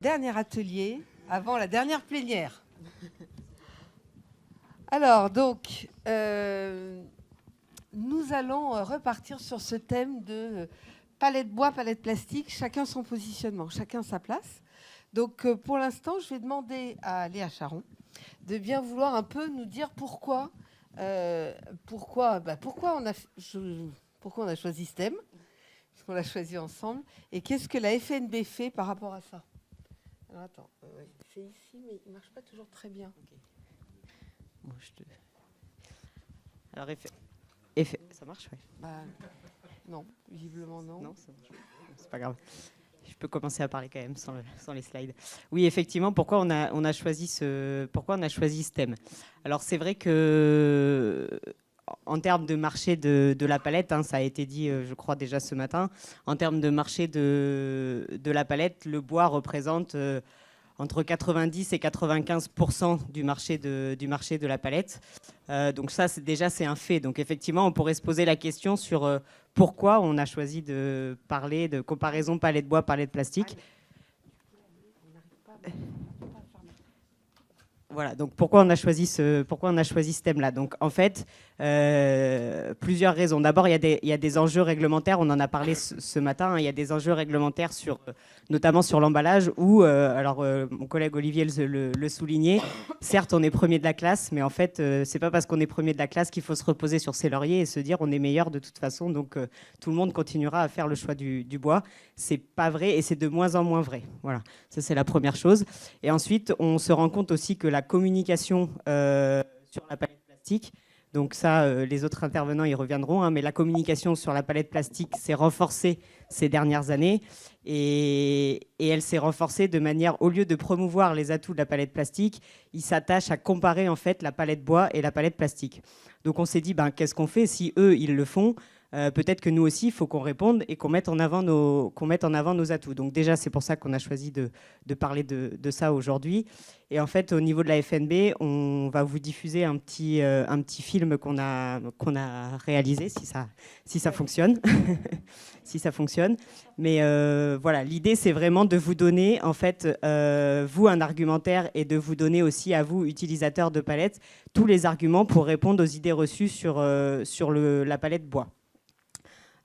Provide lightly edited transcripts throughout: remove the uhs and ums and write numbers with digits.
Dernier atelier avant la dernière plénière. Alors, donc, nous allons repartir sur ce thème de palette bois, palette plastique, chacun son positionnement, chacun sa place. Donc, pour l'instant, je vais demander à Léa Charon de bien vouloir un peu nous dire pourquoi on a choisi ce thème, parce qu'on l'a choisi ensemble, et qu'est-ce que la FNB fait par rapport à ça. Alors attends, c'est ici, mais il ne marche pas toujours très bien. Okay. Bon, Alors, effet. Ça marche, oui. Non, visiblement non. Non, ça marche. C'est pas grave. Je peux commencer à parler quand même sans les slides. Oui, effectivement, pourquoi on a choisi ce thème. Alors, c'est vrai que en termes de marché de la palette, ça a été dit, je crois, déjà ce matin, en termes de marché de la palette, le bois représente entre 90 et 95% du marché de la palette. Donc ça, c'est un fait. Donc effectivement, on pourrait se poser la question sur pourquoi on a choisi de parler de comparaison palette bois, palette plastique. Voilà, donc pourquoi on a choisi ce thème-là. Donc en fait, plusieurs raisons. D'abord, il y a des enjeux réglementaires, on en a parlé ce matin, il y a des enjeux réglementaires notamment sur l'emballage où, mon collègue Olivier le soulignait, certes on est premier de la classe, mais en fait, c'est pas parce qu'on est premier de la classe qu'il faut se reposer sur ses lauriers et se dire on est meilleur de toute façon, donc tout le monde continuera à faire le choix du bois. C'est pas vrai et c'est de moins en moins vrai. Voilà, ça c'est la première chose. Et ensuite, on se rend compte aussi que la communication sur la palette plastique, donc ça, les autres intervenants y reviendront, mais la communication sur la palette plastique s'est renforcée ces dernières années et elle s'est renforcée de manière, au lieu de promouvoir les atouts de la palette plastique, ils s'attachent à comparer en fait la palette bois et la palette plastique. Donc on s'est dit, qu'est-ce qu'on fait si eux, ils le font ? Peut-être que nous aussi, il faut qu'on réponde et qu'on mette en avant nos atouts. Donc déjà, c'est pour ça qu'on a choisi de parler de ça aujourd'hui. Et en fait, au niveau de la FNB, on va vous diffuser un petit film qu'on a réalisé, si ça fonctionne. Si ça fonctionne. Mais voilà, l'idée, c'est vraiment de vous donner, en fait, vous, un argumentaire et de vous donner aussi à vous, utilisateurs de palettes, tous les arguments pour répondre aux idées reçues sur la palette bois.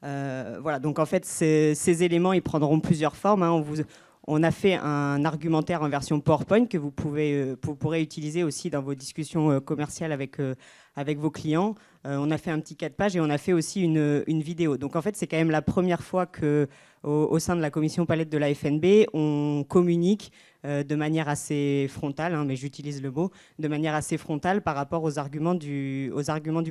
Voilà, donc en fait, ces éléments, ils prendront plusieurs formes. On a fait un argumentaire en version PowerPoint que vous pourrez utiliser aussi dans vos discussions commerciales avec vos clients. On a fait un petit 4 pages et on a fait aussi une vidéo. Donc en fait, c'est quand même la première fois qu'au sein de la commission palette de la FNB, on communique de manière assez frontale, mais j'utilise le mot, de manière assez frontale par rapport aux arguments du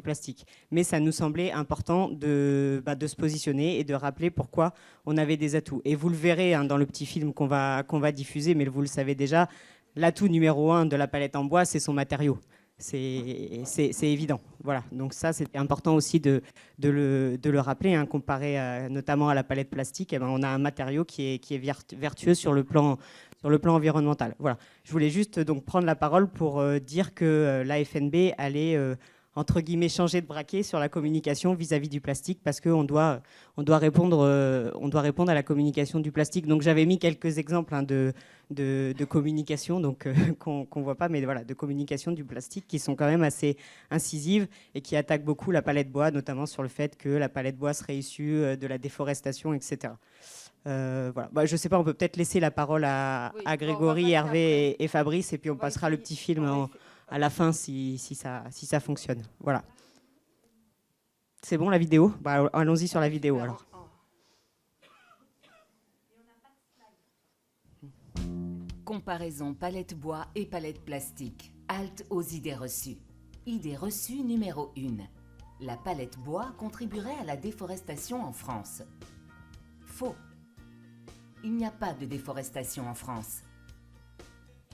plastique. Mais ça nous semblait important de se positionner et de rappeler pourquoi on avait des atouts. Et vous le verrez dans le petit film qu'on va diffuser, mais vous le savez déjà, l'atout numéro 1 de la palette en bois, c'est son matériau. C'est évident. Voilà. Donc ça, c'était important aussi de le rappeler, comparé notamment à la palette plastique. On a un matériau qui est vertueux sur le plan environnemental. Voilà. Je voulais juste donc prendre la parole pour dire que la FNB allait entre guillemets changer de braquet sur la communication vis-à-vis du plastique parce qu'on doit répondre à la communication du plastique. Donc j'avais mis quelques exemples de communication donc qu'on voit pas, mais voilà, de communication du plastique qui sont quand même assez incisives et qui attaquent beaucoup la palette bois, notamment sur le fait que la palette bois serait issue de la déforestation, etc. Voilà. Je sais pas, on peut peut-être laisser la parole à Grégory, Hervé et Fabrice, et puis on passera le petit film à la fin si ça fonctionne. Voilà. C'est bon la vidéo ? Allons-y sur la vidéo alors. Comparaison palette bois et palette plastique. Halte aux idées reçues. Idée reçue numéro 1. La palette bois contribuerait à la déforestation en France. Faux. Il n'y a pas de déforestation en France.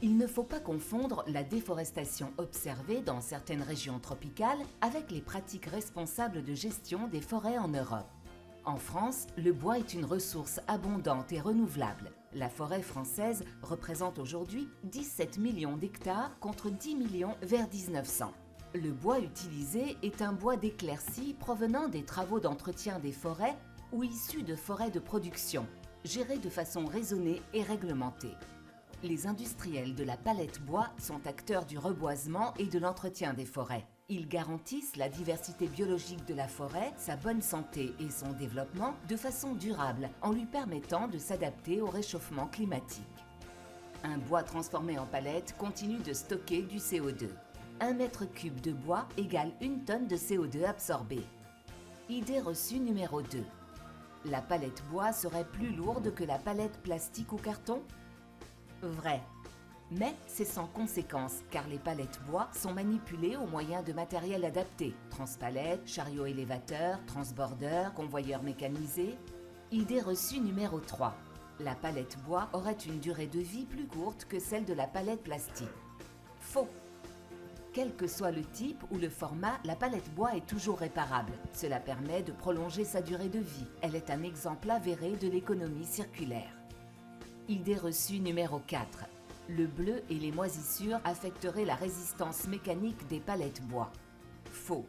Il ne faut pas confondre la déforestation observée dans certaines régions tropicales avec les pratiques responsables de gestion des forêts en Europe. En France, le bois est une ressource abondante et renouvelable. La forêt française représente aujourd'hui 17 millions d'hectares contre 10 millions vers 1900. Le bois utilisé est un bois d'éclaircie provenant des travaux d'entretien des forêts ou issu de forêts de production, gérées de façon raisonnée et réglementée. Les industriels de la palette bois sont acteurs du reboisement et de l'entretien des forêts. Ils garantissent la diversité biologique de la forêt, sa bonne santé et son développement de façon durable en lui permettant de s'adapter au réchauffement climatique. Un bois transformé en palette continue de stocker du CO2. 1 mètre cube de bois égale 1 tonne de CO2 absorbée. Idée reçue numéro 2. La palette bois serait plus lourde que la palette plastique ou carton? Vrai. Mais c'est sans conséquence, car les palettes bois sont manipulées au moyen de matériel adapté. Transpalettes, chariots élévateurs, transbordeurs, convoyeurs mécanisés. Idée reçue numéro 3. La palette bois aurait une durée de vie plus courte que celle de la palette plastique. Faux. Quel que soit le type ou le format, la palette bois est toujours réparable. Cela permet de prolonger sa durée de vie. Elle est un exemple avéré de l'économie circulaire. Idée reçue numéro 4. Le bleu et les moisissures affecteraient la résistance mécanique des palettes bois. Faux.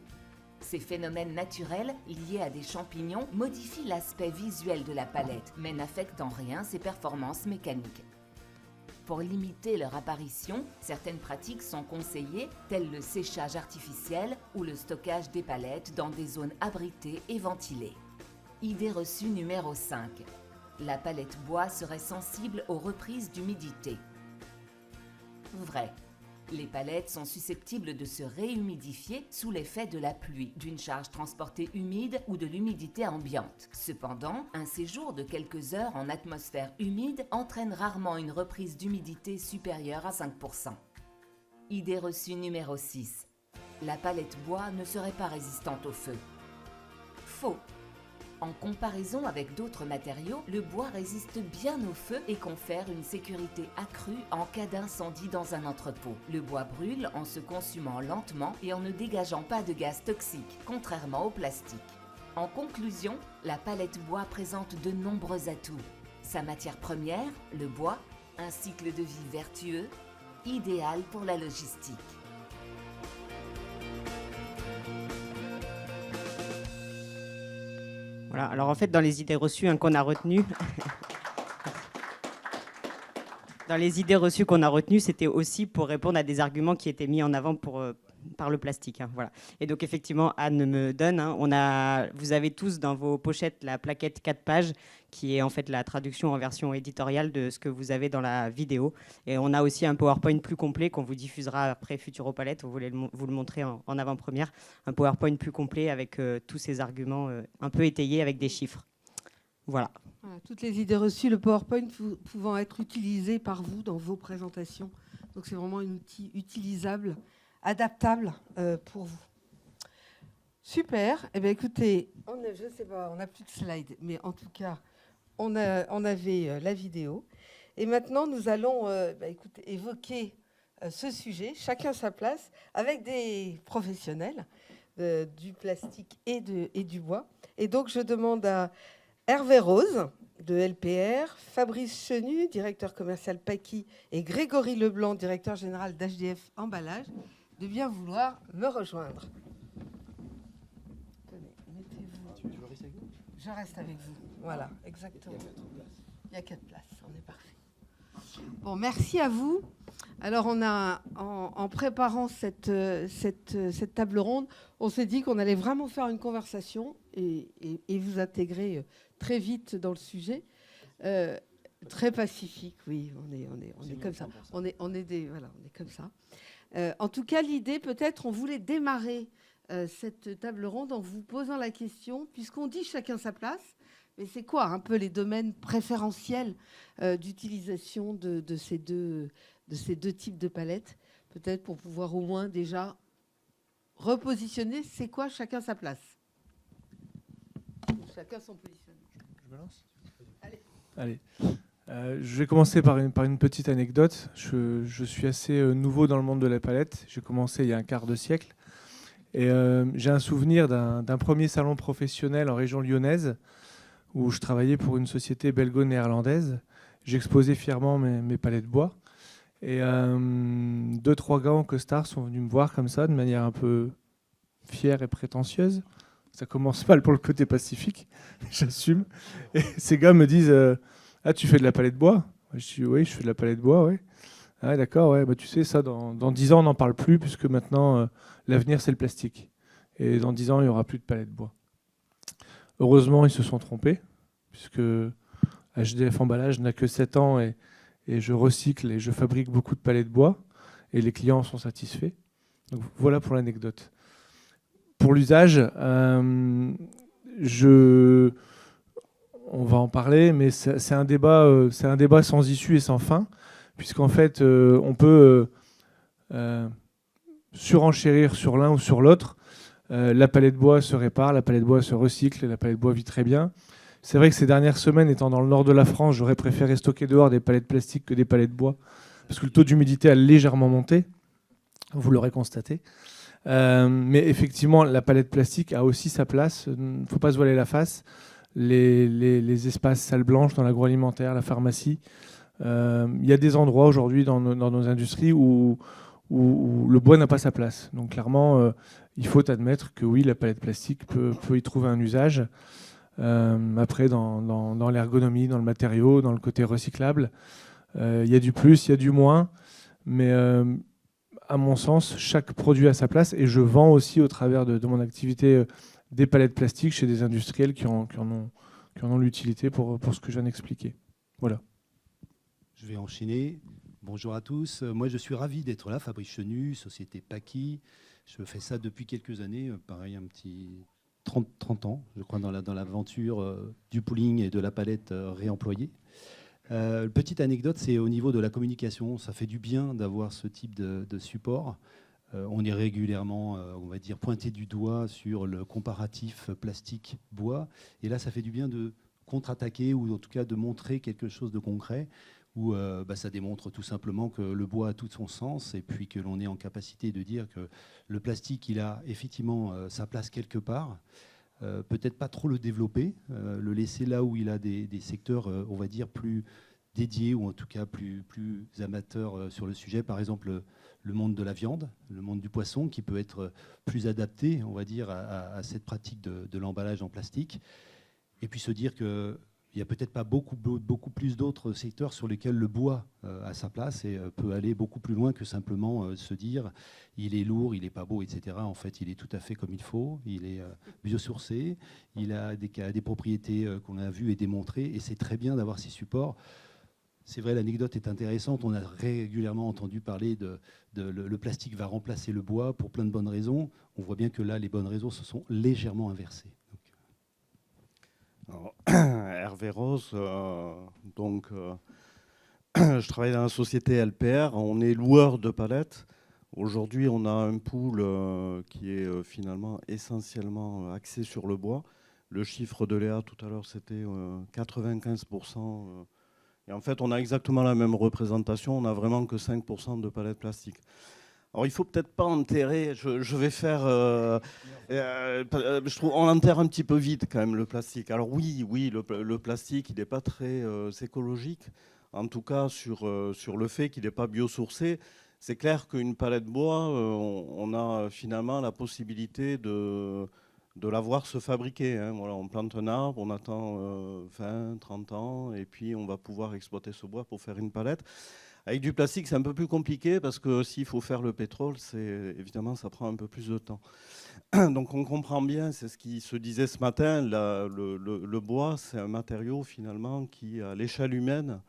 Ces phénomènes naturels, liés à des champignons, modifient l'aspect visuel de la palette, mais n'affectent en rien ses performances mécaniques. Pour limiter leur apparition, certaines pratiques sont conseillées, telles le séchage artificiel ou le stockage des palettes dans des zones abritées et ventilées. Idée reçue numéro 5. La palette bois serait sensible aux reprises d'humidité. Vrai. Les palettes sont susceptibles de se réhumidifier sous l'effet de la pluie, d'une charge transportée humide ou de l'humidité ambiante. Cependant, un séjour de quelques heures en atmosphère humide entraîne rarement une reprise d'humidité supérieure à 5%. Idée reçue numéro 6. La palette bois ne serait pas résistante au feu. Faux. En comparaison avec d'autres matériaux, le bois résiste bien au feu et confère une sécurité accrue en cas d'incendie dans un entrepôt. Le bois brûle en se consumant lentement et en ne dégageant pas de gaz toxiques, contrairement au plastique. En conclusion, la palette bois présente de nombreux atouts. Sa matière première, le bois, un cycle de vie vertueux, idéal pour la logistique. Voilà, alors en fait, dans les idées reçues qu'on a retenues, c'était aussi pour répondre à des arguments qui étaient mis en avant par le plastique. Voilà. Et donc effectivement, Anne me donne, vous avez tous dans vos pochettes la plaquette 4 pages, qui est en fait la traduction en version éditoriale de ce que vous avez dans la vidéo. Et on a aussi un PowerPoint plus complet qu'on vous diffusera après Futuropalette. On voulait vous le montrer en avant-première. Un PowerPoint plus complet avec tous ces arguments un peu étayés avec des chiffres. Voilà. Voilà, toutes les idées reçues, le PowerPoint pouvant être utilisé par vous dans vos présentations. Donc c'est vraiment un outil utilisable, adaptable pour vous. Super. Eh bien, écoutez, je ne sais pas, on n'a plus de slides, mais en tout cas, on avait la vidéo. Et maintenant, nous allons évoquer ce sujet, chacun sa place, avec des professionnels du plastique et du bois. Et donc, je demande à Hervé Rose, de LPR, Fabrice Chenu, directeur commercial Paqui, et Grégory Leblanc, directeur général d'HDF Emballage, de bien vouloir me rejoindre. Tenez, mettez-vous. Tu veux rester avec nous ? Je reste avec vous. Voilà, exactement. Il y a 4 places, on est parfait. Bon, merci à vous. Alors, on a, en préparant cette table ronde, on s'est dit qu'on allait vraiment faire une conversation et vous intégrer très vite dans le sujet. Très pacifique, oui, on est comme ça. On est comme ça. En tout cas, l'idée, peut-être, on voulait démarrer cette table ronde en vous posant la question, puisqu'on dit chacun sa place, mais c'est quoi un peu les domaines préférentiels d'utilisation de ces deux types de palettes, peut-être pour pouvoir au moins déjà repositionner, c'est quoi chacun sa place. Chacun son positionnement. Je me lance ? Allez. Je vais commencer par une petite anecdote. Je suis assez nouveau dans le monde de la palette. J'ai commencé il y a un quart de siècle. Et j'ai un souvenir d'un premier salon professionnel en région lyonnaise où je travaillais pour une société belgo-néerlandaise. J'exposais fièrement mes palettes bois. Et 2-3 gars en costard sont venus me voir comme ça, de manière un peu fière et prétentieuse. Ça commence mal pour le côté pacifique, j'assume. Et ces gars me disent « Ah, tu fais de la palette bois ?» Je dis oui, je fais de la palette bois, ouais. Ah, d'accord, ouais. Bah, tu sais, ça, dans 10 ans, on n'en parle plus, puisque maintenant, l'avenir, c'est le plastique. Et dans 10 ans, il n'y aura plus de palette bois. Heureusement, ils se sont trompés, puisque HDF Emballage n'a que 7 ans et je recycle et je fabrique beaucoup de palettes bois, et les clients sont satisfaits. Donc, voilà pour l'anecdote. Pour l'usage, on va en parler, mais c'est un débat sans issue et sans fin, puisqu'en fait, on peut surenchérir sur l'un ou sur l'autre. La palette bois se répare, la palette bois se recycle, et la palette bois vit très bien. C'est vrai que ces dernières semaines, étant dans le nord de la France, j'aurais préféré stocker dehors des palettes plastiques que des palettes bois, parce que le taux d'humidité a légèrement monté, vous l'aurez constaté. Mais effectivement, la palette plastique a aussi sa place, il ne faut pas se voiler la face. Les espaces salles blanches dans l'agroalimentaire, la pharmacie, il y a des endroits aujourd'hui dans nos industries où le bois n'a pas sa place. Donc clairement, il faut admettre que oui, la palette plastique peut y trouver un usage. Après, dans l'ergonomie, dans le matériau, dans le côté recyclable, il y a du plus, il y a du moins. Mais à mon sens, chaque produit a sa place. Et je vends aussi, au travers de mon activité, des palettes plastiques chez des industriels qui en ont l'utilité pour ce que je viens d'expliquer. Voilà. Je vais enchaîner. Bonjour à tous. Moi, je suis ravi d'être là. Fabrice Chenu, société Paqui. Je fais ça depuis quelques années. Pareil, un petit 30 ans, je crois, dans l'aventure du pooling et de la palette réemployée. Petite anecdote, c'est au niveau de la communication. Ça fait du bien d'avoir ce type de support. On est régulièrement, on va dire, pointé du doigt sur le comparatif plastique-bois. Et là, ça fait du bien de contre-attaquer ou en tout cas de montrer quelque chose de concret où ça démontre tout simplement que le bois a tout son sens et puis que l'on est en capacité de dire que le plastique, il a effectivement sa place quelque part. Peut-être pas trop le développer, le laisser là où il a des secteurs, on va dire, plus dédiés ou en tout cas plus amateurs sur le sujet. Par exemple, le monde de la viande, le monde du poisson qui peut être plus adapté, on va dire, à cette pratique de l'emballage en plastique. Et puis se dire que il n'y a peut-être pas beaucoup plus d'autres secteurs sur lesquels le bois a sa place et peut aller beaucoup plus loin que simplement se dire il est lourd, il n'est pas beau, etc. En fait, il est tout à fait comme il faut, il est biosourcé, il a des propriétés qu'on a vues et démontrées, et c'est très bien d'avoir ces supports. C'est vrai, l'anecdote est intéressante. On a régulièrement entendu parler le plastique va remplacer le bois pour plein de bonnes raisons. On voit bien que là, les bonnes raisons se sont légèrement inversées. Alors, Hervé Rose, je travaille dans la société LPR, on est loueur de palettes. Aujourd'hui, on a un pool qui est finalement essentiellement axé sur le bois. Le chiffre de Léa tout à l'heure, c'était 95%. Et en fait, on a exactement la même représentation, on n'a vraiment que 5% de palettes plastiques. Alors, il ne faut peut-être pas enterrer, je vais faire... je trouve on enterre un petit peu vite quand même le plastique. Alors oui, le plastique, il n'est pas très écologique, en tout cas sur le fait qu'il n'est pas biosourcé. C'est clair qu'une palette bois, on a finalement la possibilité de la voir se fabriquer. Hein. Voilà, on plante un arbre, on attend 20, 30 ans, et puis on va pouvoir exploiter ce bois pour faire une palette. Avec du plastique, c'est un peu plus compliqué parce que s'il faut faire le pétrole, évidemment, ça prend un peu plus de temps. Donc on comprend bien, c'est ce qui se disait ce matin, le bois, c'est un matériau finalement qui, à l'échelle humaine,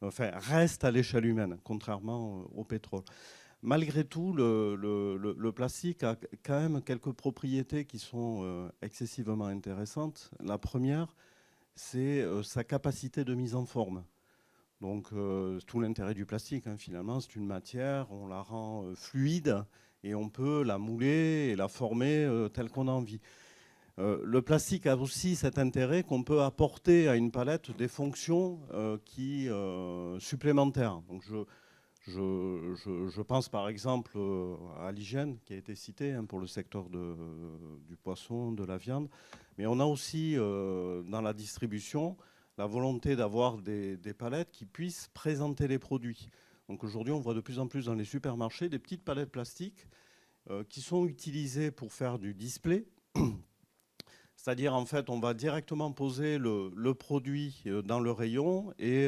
reste à l'échelle humaine, contrairement au pétrole. Malgré tout, le plastique a quand même quelques propriétés qui sont excessivement intéressantes. La première, c'est sa capacité de mise en forme. Donc, tout l'intérêt du plastique, hein, finalement, c'est une matière, on la rend fluide et on peut la mouler et la former telle qu'on a envie. Le plastique a aussi cet intérêt qu'on peut apporter à une palette des fonctions supplémentaires. Donc, je pense par exemple à l'hygiène qui a été citée pour le secteur du poisson, de la viande. Mais on a aussi dans la distribution la volonté d'avoir des palettes qui puissent présenter les produits. Donc aujourd'hui, on voit de plus en plus dans les supermarchés des petites palettes plastiques qui sont utilisées pour faire du display. C'est-à-dire, en fait, on va directement poser le produit dans le rayon et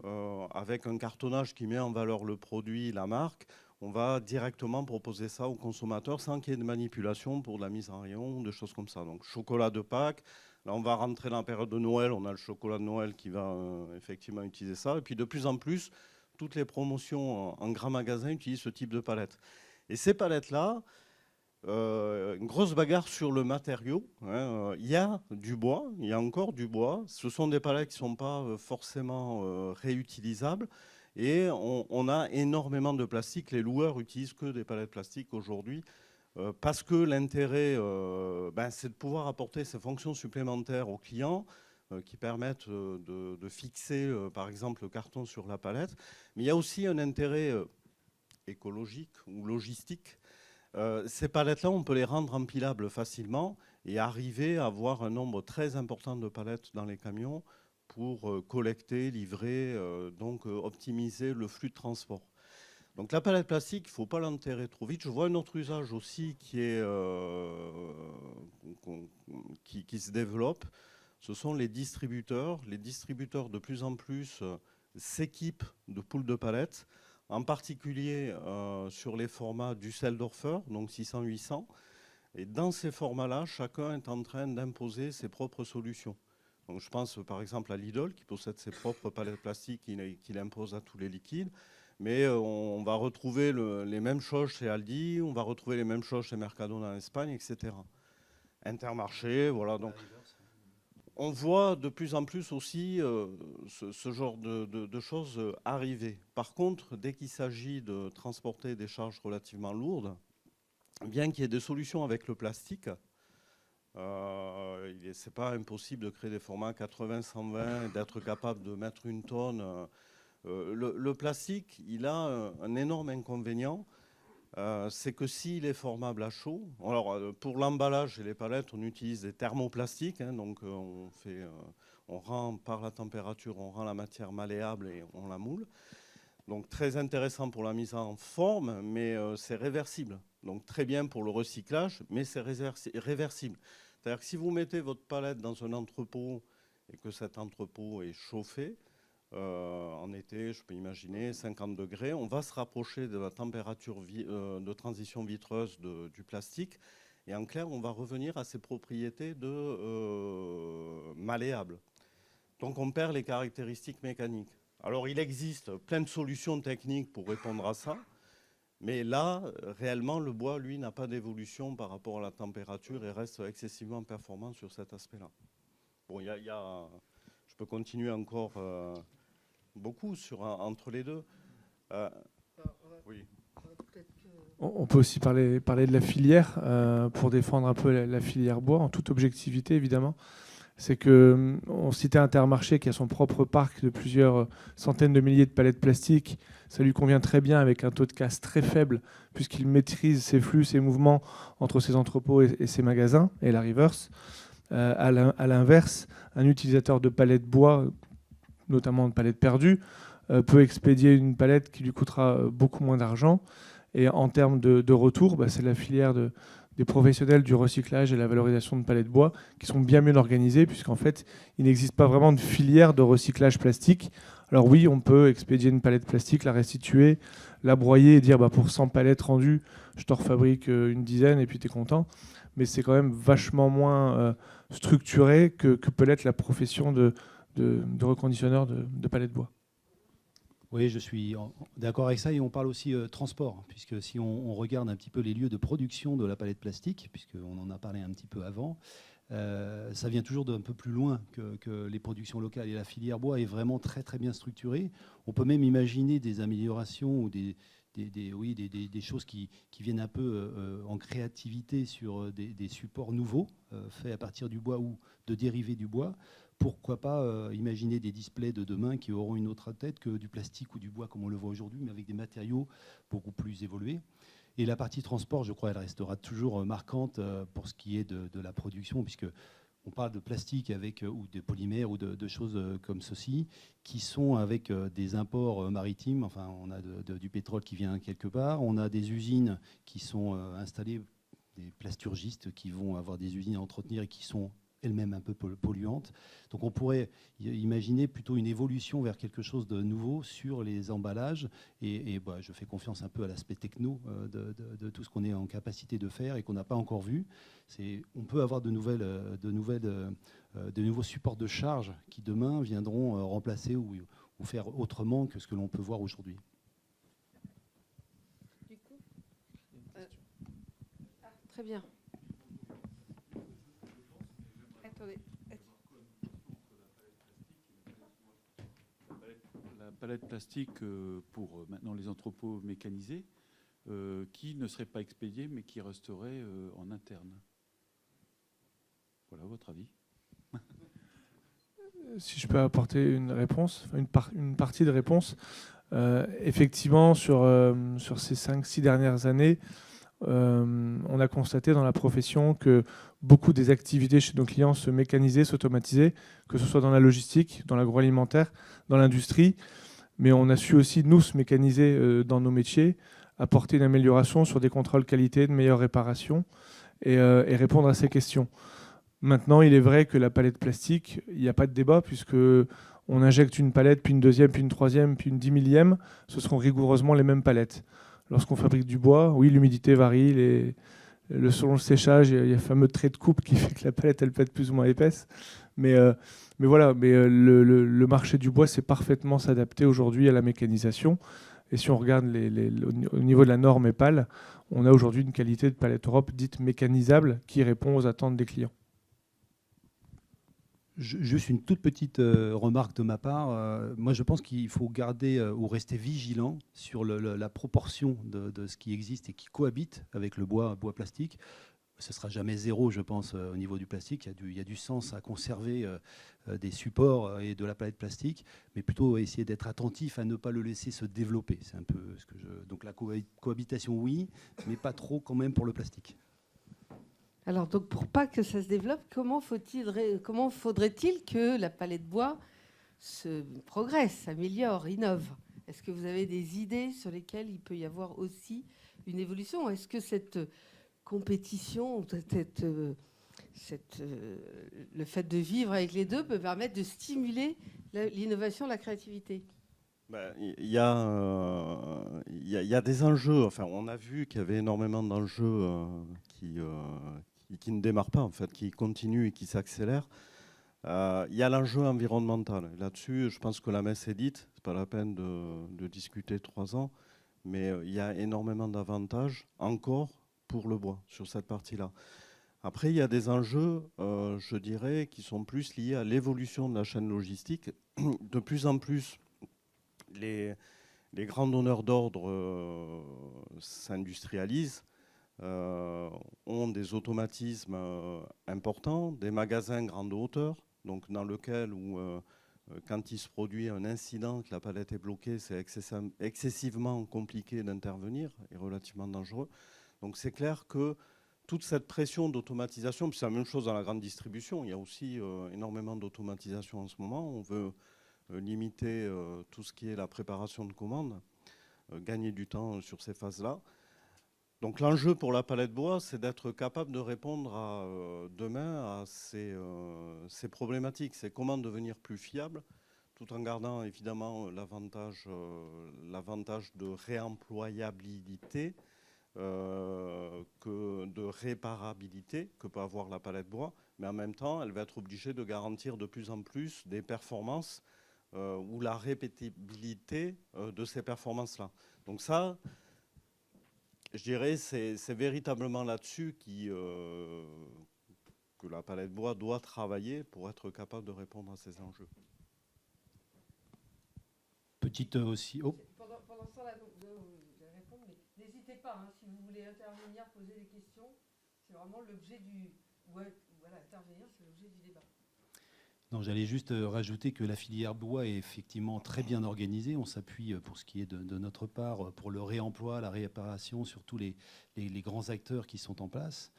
avec un cartonnage qui met en valeur le produit, la marque, on va directement proposer ça aux consommateurs sans qu'il y ait de manipulation pour de la mise en rayon, des choses comme ça. Donc chocolat de Pâques, là on va rentrer dans la période de Noël, on a le chocolat de Noël qui va effectivement utiliser ça. Et puis de plus en plus, toutes les promotions en grands magasins utilisent ce type de palette. Et ces palettes-là, une grosse bagarre sur le matériau. Il y a du bois, il y a encore du bois. Ce sont des palettes qui ne sont pas forcément réutilisables. Et on a énormément de plastique. Les loueurs utilisent que des palettes plastiques aujourd'hui parce que l'intérêt, c'est de pouvoir apporter ces fonctions supplémentaires aux clients qui permettent de fixer, par exemple, le carton sur la palette. Mais il y a aussi un intérêt écologique ou logistique. Ces palettes-là, on peut les rendre empilables facilement et arriver à avoir un nombre très important de palettes dans les camions pour collecter, livrer, donc optimiser le flux de transport. Donc la palette plastique, il ne faut pas l'enterrer trop vite. Je vois un autre usage aussi qui se développe. Ce sont les distributeurs. Les distributeurs, de plus en plus, s'équipent de poules de palettes, en particulier sur les formats du Düsseldorfer, donc 600-800. Et dans ces formats-là, chacun est en train d'imposer ses propres solutions. Donc je pense par exemple à Lidl, qui possède ses propres palettes plastiques qu'il impose à tous les liquides. Mais on va retrouver les mêmes choses chez Aldi, on va retrouver les mêmes choses chez Mercadona en Espagne, etc. Intermarché, voilà. Donc, on voit de plus en plus aussi ce genre de choses arriver. Par contre, dès qu'il s'agit de transporter des charges relativement lourdes, bien qu'il y ait des solutions avec le plastique, c'est pas impossible de créer des formats 80-120 et d'être capable de mettre une tonne. Le plastique, il a un énorme inconvénient. C'est que s'il est formable à chaud, alors pour l'emballage et les palettes, on utilise des thermoplastiques, donc on rend par la température, on rend la matière malléable et on la moule. Donc très intéressant pour la mise en forme, mais c'est réversible. Donc très bien pour le recyclage, mais c'est réversible. C'est-à-dire que si vous mettez votre palette dans un entrepôt et que cet entrepôt est chauffé, en été, je peux imaginer 50 degrés, on va se rapprocher de la température de transition vitreuse du plastique. Et en clair, on va revenir à ses propriétés de malléable. Donc on perd les caractéristiques mécaniques. Alors il existe plein de solutions techniques pour répondre à ça. Mais là, réellement, le bois, lui, n'a pas d'évolution par rapport à la température et reste excessivement performant sur cet aspect-là. Bon, je peux continuer encore beaucoup entre les deux. Oui. On peut aussi parler de la filière pour défendre un peu la filière bois, en toute objectivité, évidemment. C'est qu'on citait Intermarché qui a son propre parc de plusieurs centaines de milliers de palettes plastiques. Ça lui convient très bien avec un taux de casse très faible puisqu'il maîtrise ses flux, ses mouvements entre ses entrepôts et ses magasins et la reverse. À l'inverse, un utilisateur de palettes bois, notamment de palettes perdues, peut expédier une palette qui lui coûtera beaucoup moins d'argent. Et en termes de retour, c'est la filière des professionnels du recyclage et la valorisation de palettes bois qui sont bien mieux organisés, puisqu'en fait, il n'existe pas vraiment de filière de recyclage plastique. Alors oui, on peut expédier une palette plastique, la restituer, la broyer et dire pour 100 palettes rendues, je t'en refabrique une dizaine et puis tu es content. Mais c'est quand même vachement moins structuré que peut l'être la profession de reconditionneur de palettes bois. Oui, je suis d'accord avec ça. Et on parle aussi transport, puisque si on regarde un petit peu les lieux de production de la palette plastique, puisqu'on en a parlé un petit peu avant, ça vient toujours d'un peu plus loin que les productions locales. Et la filière bois est vraiment très, très bien structurée. On peut même imaginer des améliorations ou des choses qui viennent un peu en créativité sur des supports nouveaux faits à partir du bois ou de dérivés du bois. Pourquoi pas imaginer des displays de demain qui auront une autre tête que du plastique ou du bois comme on le voit aujourd'hui, mais avec des matériaux beaucoup plus évolués. Et la partie transport, je crois, elle restera toujours marquante pour ce qui est de la production, puisque on parle de plastique ou de polymères ou de choses comme ceci, qui sont avec des imports maritimes. Enfin, on a du pétrole qui vient quelque part. On a des usines qui sont installées, des plasturgistes qui vont avoir des usines à entretenir et qui sont elle-même un peu polluante. Donc on pourrait imaginer plutôt une évolution vers quelque chose de nouveau sur les emballages. Et je fais confiance un peu à l'aspect techno de tout ce qu'on est en capacité de faire et qu'on n'a pas encore vu. On peut avoir de nouveaux supports de charge qui demain viendront remplacer ou faire autrement que ce que l'on peut voir aujourd'hui. Très bien. Attendez. La palette plastique pour maintenant les entrepôts mécanisés, qui ne serait pas expédiée mais qui resterait en interne. Voilà votre avis. Si je peux apporter une réponse, une partie de réponse. Effectivement, sur ces 5-6 dernières années, on a constaté dans la profession que beaucoup des activités chez nos clients se mécanisaient, s'automatisaient, que ce soit dans la logistique, dans l'agroalimentaire, dans l'industrie. Mais on a su aussi, nous, se mécaniser dans nos métiers, apporter une amélioration sur des contrôles qualité, de meilleures réparations et répondre à ces questions. Maintenant, il est vrai que la palette plastique, il n'y a pas de débat puisque on injecte une palette, puis une deuxième, puis une troisième, puis une 10 millième. Ce seront rigoureusement les mêmes palettes. Lorsqu'on fabrique du bois, oui, l'humidité varie. Selon le séchage, il y a le fameux trait de coupe qui fait que la palette, elle peut être plus ou moins épaisse. Mais le marché du bois sait parfaitement s'adapter aujourd'hui à la mécanisation. Et si on regarde au niveau de la norme EPAL, on a aujourd'hui une qualité de palette Europe dite mécanisable qui répond aux attentes des clients. Juste une toute petite remarque de ma part. Moi, je pense qu'il faut garder ou rester vigilant sur la proportion de ce qui existe et qui cohabite avec le bois plastique. Ce ne sera jamais zéro, je pense, au niveau du plastique. Il y a du sens à conserver des supports et de la palette plastique, mais plutôt essayer d'être attentif à ne pas le laisser se développer. C'est un peu ce que Donc la cohabitation, oui, mais pas trop quand même pour le plastique. Alors, donc, pour pas que ça se développe, comment faudrait-il que la palette bois se progresse, s'améliore, innove? Est-ce que vous avez des idées sur lesquelles il peut y avoir aussi une évolution? Est-ce que cette compétition, le fait de vivre avec les deux peut permettre de stimuler l'innovation, la créativité? Il y a des enjeux. Enfin, on a vu qu'il y avait énormément d'enjeux qui ne démarrent pas, en fait, qui continuent et qui s'accélèrent. Il y a l'enjeu environnemental. Là-dessus, je pense que la messe est dite. Ce n'est pas la peine de discuter 3 ans. Mais il y a énormément d'avantages encore pour le bois sur cette partie-là. Après, il y a des enjeux, je dirais, qui sont plus liés à l'évolution de la chaîne logistique. De plus en plus, les grands donneurs d'ordre s'industrialisent, ont des automatismes importants, des magasins grande hauteur, donc dans lequel quand il se produit un incident, que la palette est bloquée, c'est excessivement compliqué d'intervenir et relativement dangereux. Donc c'est clair que toute cette pression d'automatisation, puis c'est la même chose dans la grande distribution, il y a aussi énormément d'automatisation en ce moment. On veut limiter tout ce qui est la préparation de commandes, gagner du temps sur ces phases-là. Donc l'enjeu pour la palette bois, c'est d'être capable de répondre demain à ces problématiques. C'est comment devenir plus fiable, tout en gardant évidemment l'avantage de réemployabilité, que de réparabilité que peut avoir la palette bois, mais en même temps, elle va être obligée de garantir de plus en plus des performances ou la répétibilité de ces performances-là. Donc ça, je dirais, c'est véritablement là-dessus que la palette bois doit travailler pour être capable de répondre à ces enjeux. Petite aussi... Oh. Pendant ce temps-là, vous allez répondre, mais n'hésitez pas, hein, si vous voulez intervenir, poser des questions, c'est vraiment l'objet du... Voilà, intervenir, c'est l'objet du débat. Non, j'allais juste rajouter que la filière bois est effectivement très bien organisée. On s'appuie pour ce qui est de notre part pour le réemploi, la réparation sur tous les grands acteurs qui sont en place.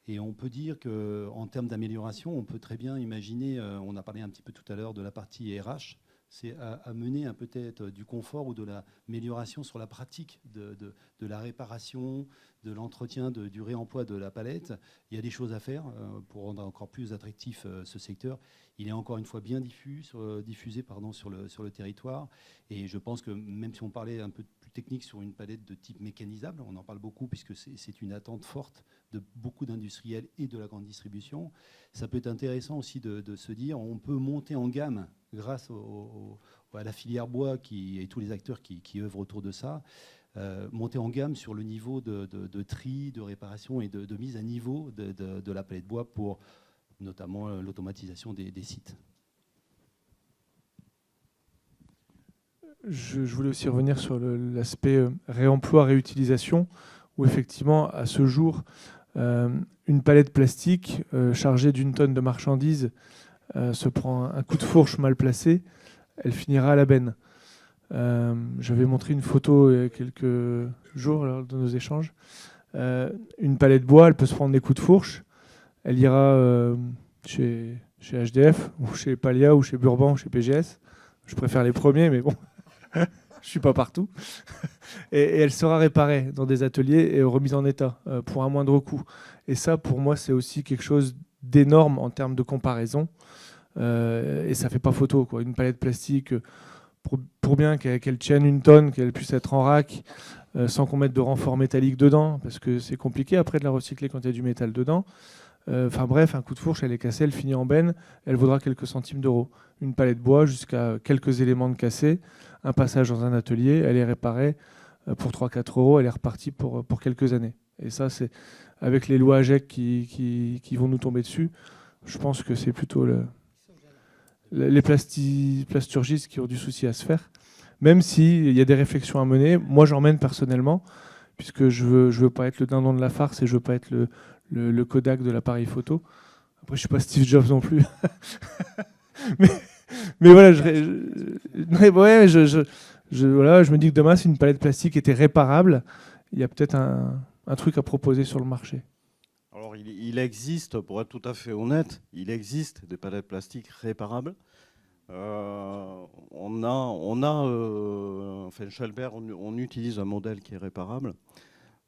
Et on peut dire qu'en termes d'amélioration, on peut très bien imaginer, on a parlé un petit peu tout à l'heure de la partie RH, c'est à mener peut-être du confort ou de l'amélioration sur la pratique de la réparation, de l'entretien, du réemploi de la palette. Il y a des choses à faire pour rendre encore plus attractif ce secteur. Il est encore une fois bien diffusé sur le territoire. Et je pense que même si on parlait un peu plus technique sur une palette de type mécanisable, on en parle beaucoup puisque c'est une attente forte de beaucoup d'industriels et de la grande distribution, ça peut être intéressant aussi de se dire on peut monter en gamme grâce à la filière bois et tous les acteurs qui œuvrent autour de ça, monter en gamme sur le niveau de tri, de réparation et de mise à niveau de la palette bois pour notamment l'automatisation des sites. Je voulais aussi revenir sur l'aspect réemploi, réutilisation, où effectivement, à ce jour, une palette plastique chargée d'une tonne de marchandises se prend un coup de fourche mal placé, elle finira à la benne. J'avais montré une photo il y a quelques jours lors de nos échanges. Une palette bois, elle peut se prendre des coups de fourche. Elle ira chez HDF, ou chez Palia, ou chez Burban, ou chez PGS. Je préfère les premiers, mais bon, je ne suis pas partout. Et elle sera réparée dans des ateliers et remise en état pour un moindre coût. Et ça, pour moi, c'est aussi quelque chose d'énorme en termes de comparaison. Et ça ne fait pas photo, quoi. Une palette plastique, pour bien qu'elle tienne une tonne, qu'elle puisse être en rack, sans qu'on mette de renfort métallique dedans, parce que c'est compliqué après de la recycler quand il y a du métal dedans. Enfin bref, un coup de fourche, elle est cassée, elle finit en benne, elle vaudra quelques centimes d'euros. Une palette bois jusqu'à quelques éléments de cassé, un passage dans un atelier, elle est réparée pour 3-4 euros, elle est repartie pour quelques années. Et ça, c'est avec les lois AGEC qui vont nous tomber dessus, je pense que c'est plutôt les plasturgistes qui ont du souci à se faire. Même s'il y a des réflexions à mener, moi j'en mène personnellement, puisque je veux pas être le dindon de la farce et je veux pas être le Kodak de l'appareil photo. Après, je suis pas Steve Jobs non plus. mais voilà, je me dis que demain, si une palette plastique était réparable, il y a peut-être un truc à proposer sur le marché. Alors, il existe, pour être tout à fait honnête, il existe des palettes plastiques réparables. Enfin, chez Albert, on utilise un modèle qui est réparable.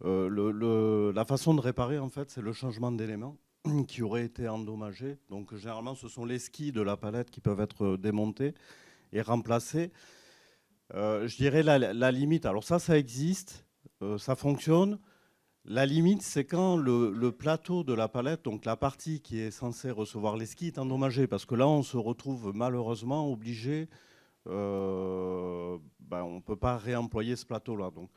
La façon de réparer, en fait, c'est le changement d'éléments qui auraient été endommagés. Donc, généralement, ce sont les skis de la palette qui peuvent être démontés et remplacés. Je dirais la limite. Alors ça existe, ça fonctionne. La limite, c'est quand le plateau de la palette, donc la partie qui est censée recevoir les skis, est endommagée. Parce que là, on se retrouve malheureusement obligé, on ne peut pas réemployer ce plateau-là. Donc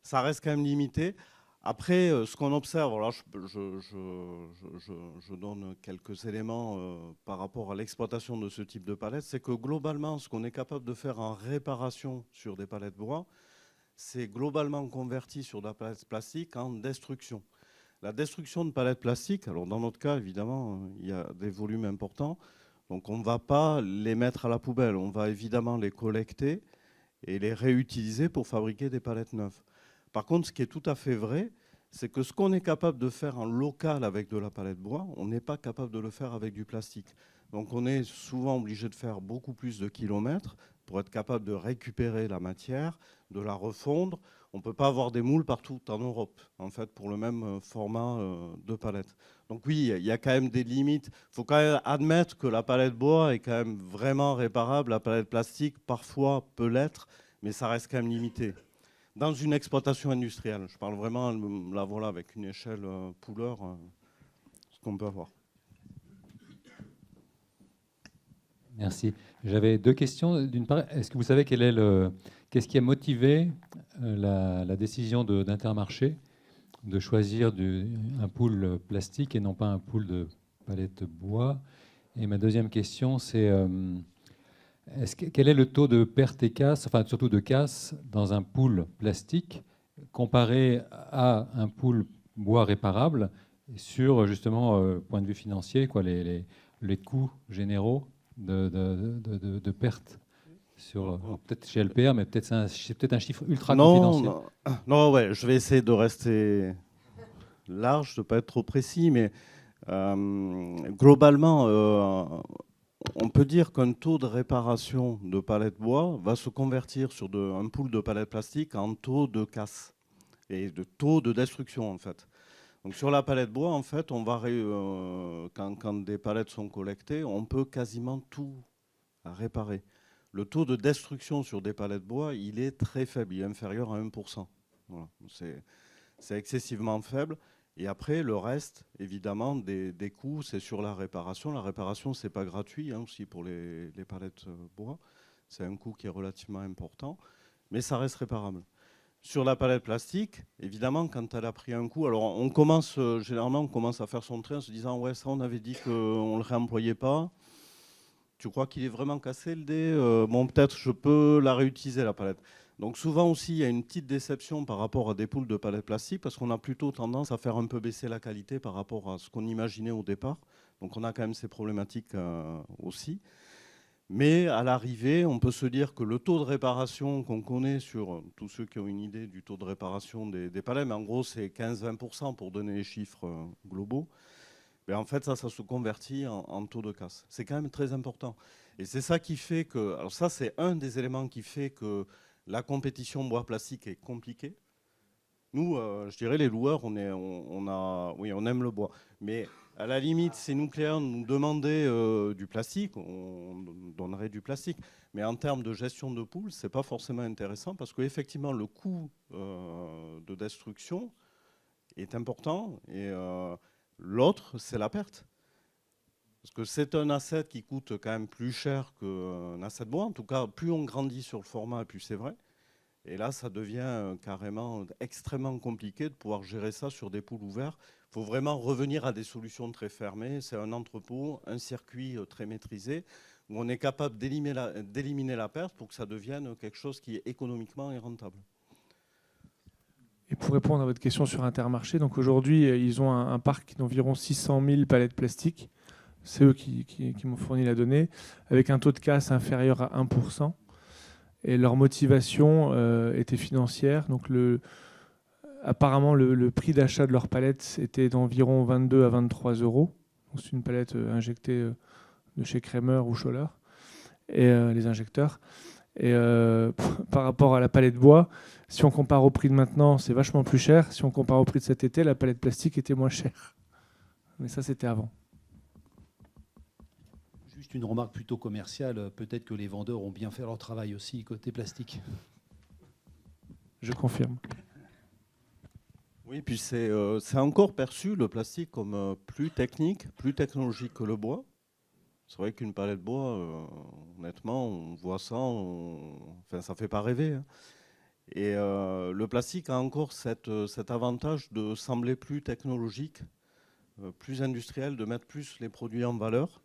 ça reste quand même limité. Après, ce qu'on observe, là, je donne quelques éléments par rapport à l'exploitation de ce type de palette, c'est que globalement, ce qu'on est capable de faire en réparation sur des palettes bois, c'est globalement converti sur de la palette plastique en destruction. La destruction de palettes plastiques, alors dans notre cas, évidemment, il y a des volumes importants, donc on ne va pas les mettre à la poubelle, on va évidemment les collecter et les réutiliser pour fabriquer des palettes neuves. Par contre, ce qui est tout à fait vrai, c'est que ce qu'on est capable de faire en local avec de la palette bois, on n'est pas capable de le faire avec du plastique. Donc on est souvent obligé de faire beaucoup plus de kilomètres pour être capable de récupérer la matière, de la refondre. On ne peut pas avoir des moules partout en Europe, en fait, pour le même format de palette. Donc oui, il y a quand même des limites. Il faut quand même admettre que la palette bois est quand même vraiment réparable. La palette plastique, parfois, peut l'être, mais ça reste quand même limité. Dans une exploitation industrielle, je parle vraiment là, voilà, avec une échelle Pouler, ce qu'on peut avoir. Merci. J'avais deux questions. D'une part, est-ce que vous savez qu'est-ce qui a motivé la décision d'Intermarché de choisir un pool plastique et non pas un pool de palettes bois? Et ma deuxième question, c'est quel est le taux de perte et casse, enfin surtout de casse, dans un pool plastique comparé à un pool bois réparable sur justement point de vue financier, quoi, les coûts généraux de perte sur peut-être chez LPR, mais c'est peut-être un chiffre ultra confidentiel. Non, ouais, je vais essayer de rester large, de ne pas être trop précis, mais globalement, on peut dire qu'un taux de réparation de palettes bois va se convertir sur un pool de palettes plastiques en taux de casse et de taux de destruction en fait. Donc sur la palette bois, en fait, quand des palettes sont collectées, on peut quasiment tout réparer. Le taux de destruction sur des palettes bois, il est très faible, il est inférieur à 1%. Voilà. C'est excessivement faible. Et après, le reste, évidemment, des coûts, c'est sur la réparation. La réparation, ce n'est pas gratuit aussi pour les palettes bois. C'est un coût qui est relativement important, mais ça reste réparable. Sur la palette plastique, évidemment, quand elle a pris un coup, alors généralement, on commence à faire son trait en se disant « ouais, ça, on avait dit qu'on ne le réemployait pas. Tu crois qu'il est vraiment cassé le dé ? Bon, peut-être je peux la réutiliser, la palette. » Donc souvent aussi, il y a une petite déception par rapport à des poules de palettes plastiques parce qu'on a plutôt tendance à faire un peu baisser la qualité par rapport à ce qu'on imaginait au départ. Donc on a quand même ces problématiques aussi. Mais à l'arrivée, on peut se dire que le taux de réparation qu'on connaît sur tous ceux qui ont une idée du taux de réparation des palettes, mais en gros c'est 15-20% pour donner les chiffres globaux, mais en fait ça se convertit en taux de casse. C'est quand même très important. Et c'est ça qui fait que, alors ça c'est un des éléments qui fait que la compétition bois plastique est compliquée. Nous, je dirais les loueurs, on aime le bois. Mais à la limite, si Nucléaire nous demandait du plastique, on donnerait du plastique. Mais en termes de gestion de poules, ce n'est pas forcément intéressant parce qu'effectivement, le coût de destruction est important. Et l'autre, c'est la perte. Parce que c'est un asset qui coûte quand même plus cher qu'un asset bois. En tout cas, plus on grandit sur le format, plus c'est vrai. Et là, ça devient carrément extrêmement compliqué de pouvoir gérer ça sur des poules ouverts. Il faut vraiment revenir à des solutions très fermées. C'est un entrepôt, un circuit très maîtrisé, où on est capable d'éliminer la perte pour que ça devienne quelque chose qui est économiquement rentable. Et pour répondre à votre question sur Intermarché, donc aujourd'hui, ils ont un parc d'environ 600 000 palettes plastiques. C'est eux qui m'ont fourni la donnée, avec un taux de casse inférieur à 1%. Et leur motivation était financière. Donc apparemment, le prix d'achat de leurs palettes était d'environ 22 à 23 euros. C'est une palette injectée de chez Kramer ou Scholler, et les injecteurs. Et par rapport à la palette bois, si on compare au prix de maintenant, c'est vachement plus cher. Si on compare au prix de cet été, la palette plastique était moins chère. Mais ça, c'était avant. Juste une remarque plutôt commerciale, peut-être que les vendeurs ont bien fait leur travail aussi côté plastique. Je confirme. Oui, puis c'est encore perçu le plastique comme plus technique, plus technologique que le bois. C'est vrai qu'une palette bois, honnêtement, on voit ça, enfin, ça ne fait pas rêver. Hein. Et le plastique a encore cet avantage de sembler plus technologique, plus industriel, de mettre plus les produits en valeur.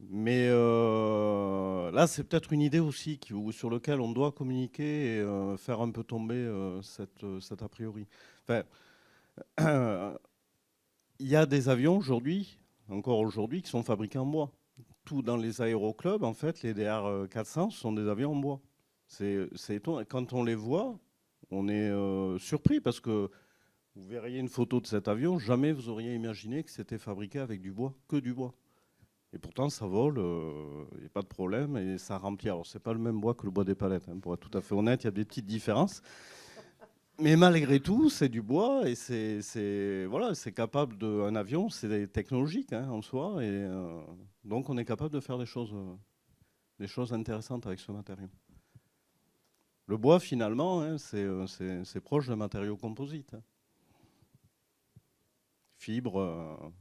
Mais là, c'est peut-être une idée aussi sur laquelle on doit communiquer et faire un peu tomber cet a priori. Enfin, il y a des avions aujourd'hui, encore aujourd'hui, qui sont fabriqués en bois. Tout dans les aéroclubs, en fait, les DR400 sont des avions en bois. C'est étonnant. Quand on les voit, on est surpris parce que vous verriez une photo de cet avion, jamais vous auriez imaginé que c'était fabriqué avec du bois, que du bois. Et pourtant, ça vole, il n'y a pas de problème, et ça remplit. Alors, ce n'est pas le même bois que le bois des palettes, hein, pour être tout à fait honnête, il y a des petites différences. Mais malgré tout, c'est du bois, et c'est capable un avion, c'est technologique hein, en soi, et donc on est capable de faire des choses intéressantes avec ce matériau. Le bois, finalement, hein, c'est proche d'un matériau composite. Hein. Fibres...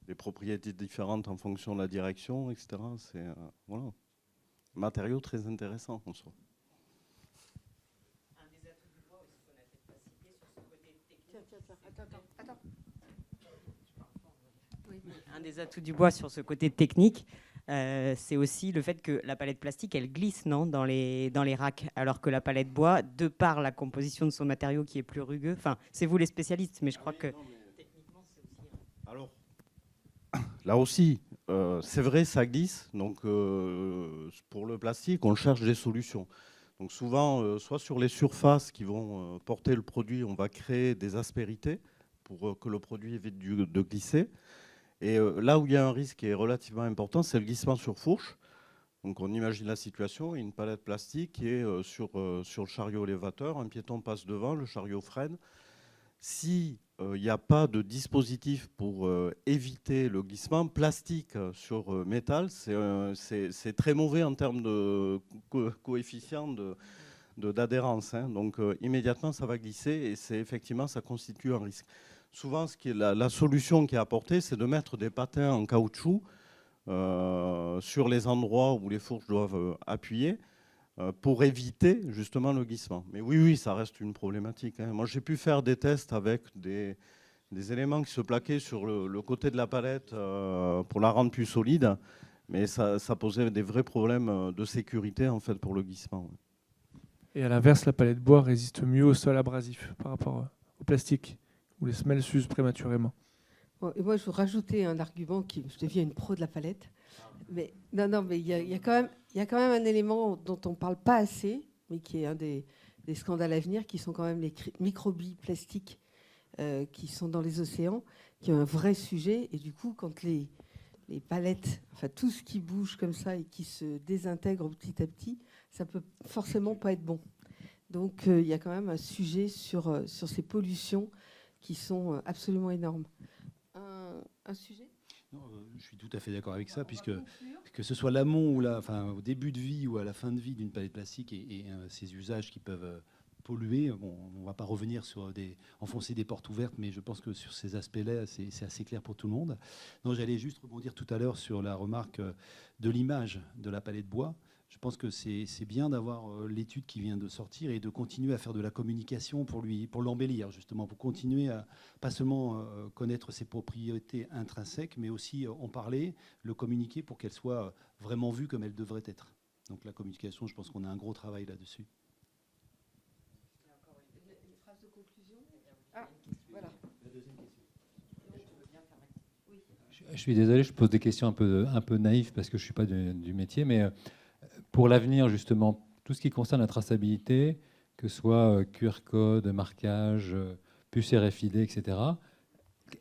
des propriétés différentes en fonction de la direction, etc. C'est voilà, un matériau très intéressant en soi. Un des atouts du bois aussi qu'on a peut-être pas cité sur ce côté technique. Attends. Oui. Un des atouts du bois sur ce côté technique, c'est aussi le fait que la palette plastique, elle glisse dans les racks, alors que la palette bois, de par la composition de son matériau qui est plus rugueux, enfin, c'est vous les spécialistes, mais je crois que techniquement, c'est aussi... Alors, là aussi, c'est vrai, ça glisse. Donc, pour le plastique, on cherche des solutions. Donc, souvent, soit sur les surfaces qui vont porter le produit, on va créer des aspérités pour que le produit évite de glisser. Et là où il y a un risque qui est relativement important, c'est le glissement sur fourche. Donc on imagine la situation, une palette plastique qui est sur le chariot élévateur, un piéton passe devant, le chariot freine. Si il n'y a pas de dispositif pour éviter le glissement, plastique sur métal, c'est très mauvais en termes de coefficient d'adhérence. Hein. Donc immédiatement, ça va glisser et effectivement, ça constitue un risque. Souvent, la solution qui est apportée, c'est de mettre des patins en caoutchouc sur les endroits où les fourches doivent appuyer pour éviter justement le glissement. Mais oui, ça reste une problématique. Hein. Moi, j'ai pu faire des tests avec des éléments qui se plaquaient sur le côté de la palette pour la rendre plus solide, mais ça posait des vrais problèmes de sécurité en fait pour le glissement. Et à l'inverse, la palette bois résiste mieux au sol abrasif par rapport au plastique, où les semelles s'usent prématurément. Bon, et moi, je veux rajouter un argument qui je deviens une pro de la palette. Mais non, mais il y a quand même un élément dont on ne parle pas assez, mais qui est un des scandales à venir, qui sont quand même les microbilles plastiques qui sont dans les océans, qui ont un vrai sujet. Et du coup, quand les palettes, enfin tout ce qui bouge comme ça et qui se désintègre petit à petit, ça peut forcément pas être bon. Donc il y a quand même un sujet sur ces pollutions qui sont absolument énormes. Un sujet ? Non, je suis tout à fait d'accord avec ça, puisque que ce soit l'amont ou au début de vie ou à la fin de vie d'une palette plastique et ces usages qui peuvent polluer, bon, on ne va pas revenir sur enfoncer des portes ouvertes, mais je pense que sur ces aspects-là, c'est assez clair pour tout le monde. Non, j'allais juste rebondir tout à l'heure sur la remarque de l'image de la palette bois. Je pense que c'est bien d'avoir l'étude qui vient de sortir et de continuer à faire de la communication pour l'embellir, justement, pour continuer à pas seulement connaître ses propriétés intrinsèques, mais aussi en parler, le communiquer pour qu'elle soit vraiment vue comme elle devrait être. Donc la communication, je pense qu'on a un gros travail là-dessus. Une phrase de conclusion ? Ah, voilà. La deuxième question. Je suis désolé, je pose des questions un peu naïves parce que je ne suis pas du métier, mais pour l'avenir, justement, tout ce qui concerne la traçabilité, que ce soit QR code, marquage, puce RFID, etc.,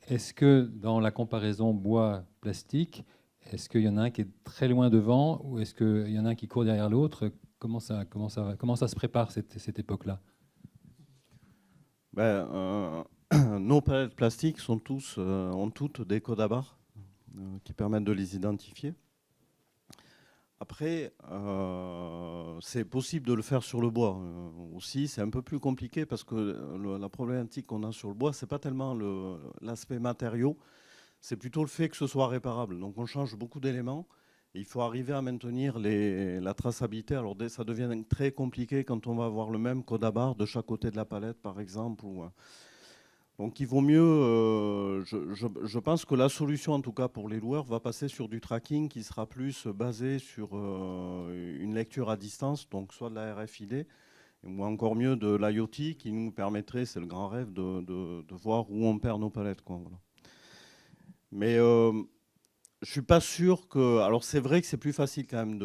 est-ce que dans la comparaison bois-plastique, est-ce qu'il y en a un qui est très loin devant ou est-ce qu'il y en a un qui court derrière l'autre ? Comment ça se prépare cette époque-là ? Nos palettes plastiques ont toutes des codes à barres qui permettent de les identifier. Après, c'est possible de le faire sur le bois aussi. C'est un peu plus compliqué parce que la problématique qu'on a sur le bois, c'est pas tellement l'aspect matériau, c'est plutôt le fait que ce soit réparable. Donc on change beaucoup d'éléments. Et il faut arriver à maintenir la traçabilité. Alors ça devient très compliqué quand on va avoir le même code à barre de chaque côté de la palette, par exemple. Donc il vaut mieux, je pense que la solution, en tout cas pour les loueurs, va passer sur du tracking qui sera plus basé sur une lecture à distance, donc soit de la RFID, ou encore mieux de l'IoT, qui nous permettrait, c'est le grand rêve, de voir où on perd nos palettes, quoi, voilà. Mais je ne suis pas sûr que... Alors c'est vrai que c'est plus facile quand même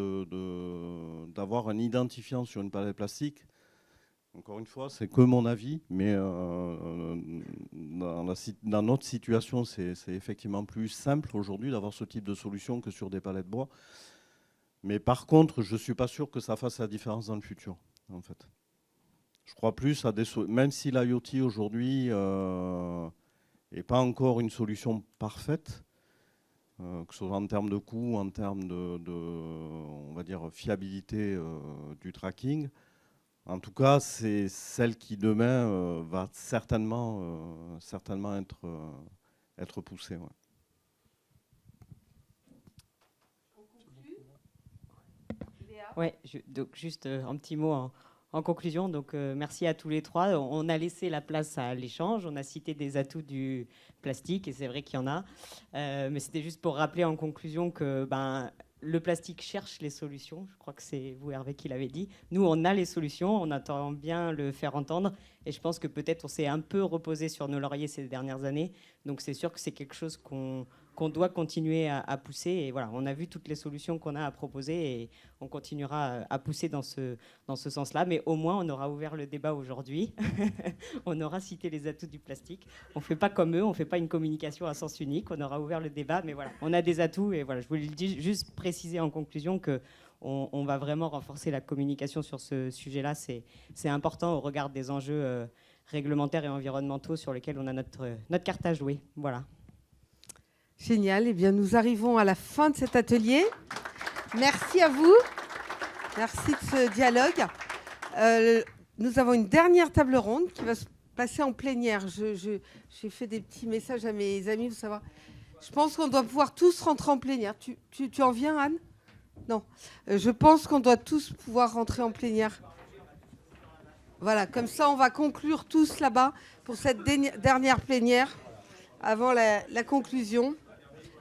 d'avoir un identifiant sur une palette plastique. Encore une fois, c'est que mon avis, mais dans notre situation, c'est effectivement plus simple aujourd'hui d'avoir ce type de solution que sur des palettes bois. Mais par contre, je ne suis pas sûr que ça fasse la différence dans le futur, en fait. Je crois plus à même si l'IoT aujourd'hui n'est pas encore une solution parfaite, que ce soit en termes de coût, en termes on va dire, fiabilité du tracking. En tout cas, c'est celle qui demain va certainement être poussée. Ouais. Ouais, donc juste un petit mot en conclusion. Donc merci à tous les trois. On a laissé la place à l'échange. On a cité des atouts du plastique et c'est vrai qu'il y en a. Mais c'était juste pour rappeler en conclusion que le plastique cherche les solutions. Je crois que c'est vous, Hervé, qui l'avez dit. Nous, on a les solutions. On attend bien le faire entendre. Et je pense que peut-être on s'est un peu reposé sur nos lauriers ces dernières années. Donc c'est sûr que c'est quelque chose qu'on qu'on doit continuer à pousser. Et voilà, on a vu toutes les solutions qu'on a à proposer et on continuera à pousser dans ce sens-là. Mais au moins, on aura ouvert le débat aujourd'hui. On aura cité les atouts du plastique. On ne fait pas comme eux, on ne fait pas une communication à sens unique. On aura ouvert le débat, mais voilà, on a des atouts. Et voilà, je voulais juste préciser en conclusion qu'on va vraiment renforcer la communication sur ce sujet-là. C'est important au regard des enjeux réglementaires et environnementaux sur lesquels on a notre carte à jouer. Voilà. Génial. Eh bien, nous arrivons à la fin de cet atelier. Merci à vous. Merci de ce dialogue. Nous avons une dernière table ronde qui va se passer en plénière. J'ai fait des petits messages à mes amis, vous savez. Je pense qu'on doit pouvoir tous rentrer en plénière. Tu en viens, Anne ? Non. Je pense qu'on doit tous pouvoir rentrer en plénière. Voilà, comme ça, on va conclure tous là-bas pour cette dernière plénière avant la conclusion.